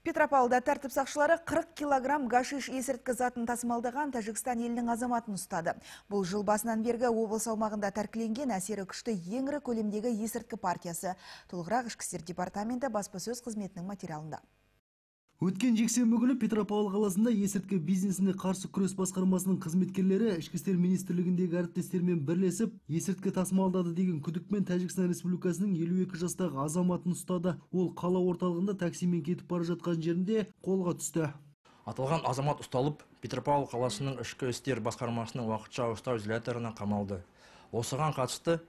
Петропавлда тәртіп сақшылары 40 килограмм гашиш есірткі затын тасымалдаған Тәжікстан елінің азаматын ұстады. Бұл жыл басынан бергі облыс аумағында тәркіленген әсері күшті ең ірі көлемдегі есірткі партиясы. Толығырақ Ішкі істер департаменті баспасөз қызметінің материалында. Өткен жексенбі күні Петропавл қаласында есірткі бизнесіне қарсы күрес басқармасының қызметкерлері Ішкі істер министрлігіндегі әріптестермен бірлесіп, есірткі тасымалдады деген күдікпен Тәжікстан Республикасының 52 жастағы азаматын ұстады. Ол қала орталығында таксимен кетіп бара жатқан жерінде қолға түсті. Аталған азамат ұсталып, Петропавл қаласының Ішкі істер басқармасының уақытша ұстау изоляторына қамалды. Осыған қатысты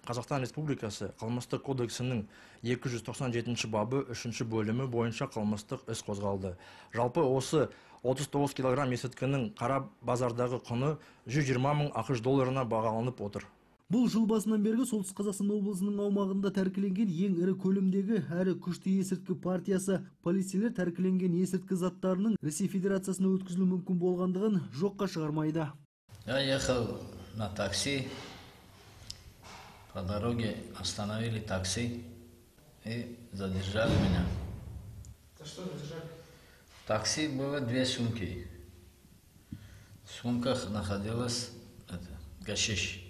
Қазақстан Республикасы қылмыстық кодексінің 297 бабы 3 бөлімі бойынша қылмыстық іс қозғалды. Жалпы осы 39 килограмм есірткінің қара базардағы құны 120 мың ақш долларына бағаланып отыр. Бұл жыл басынан бергі Солтүстік Қазақстан облысының аумағында тәркіленген ең ірі көлемдегі әрі күшті есірткі партиясы. Полицейлер тәркіленген есірткі заттарының Ресей Федерациясына өткізілу мүмкін болғандығын жоққа шығармайды. Я ехал на такси. По дороге остановили такси и задержали меня. За что задержали? В такси было 2 сумки. В сумках находилось гашиш.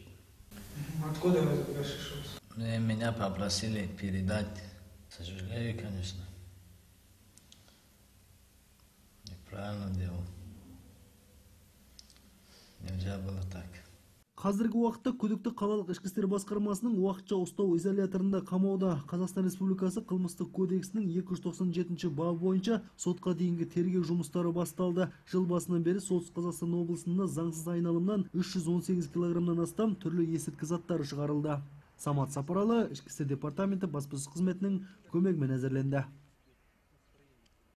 Откуда вы гашиш? Меня попросили передать. Сожалею, конечно. Неправильно делал. Нельзя было так. Қазіргі уақытта күдікті қалалық ішкі істер басқармасының уақытша ұстау изоляторында қамауда. Қазақстан Республикасы қылмыстық кодексінің 297 бабы бойынша сотқа дейінгі тергеу жұмыстары басталды. Жыл басынан бері Солтүстік Қазақстан облысында заңсыз айналымнан 318 килограммнан астам түрлі есірткі заттары шығарылды. Самат Сапаралы, Ішкі істер департаменті баспасөз қызметінің көмегімен әзірленді.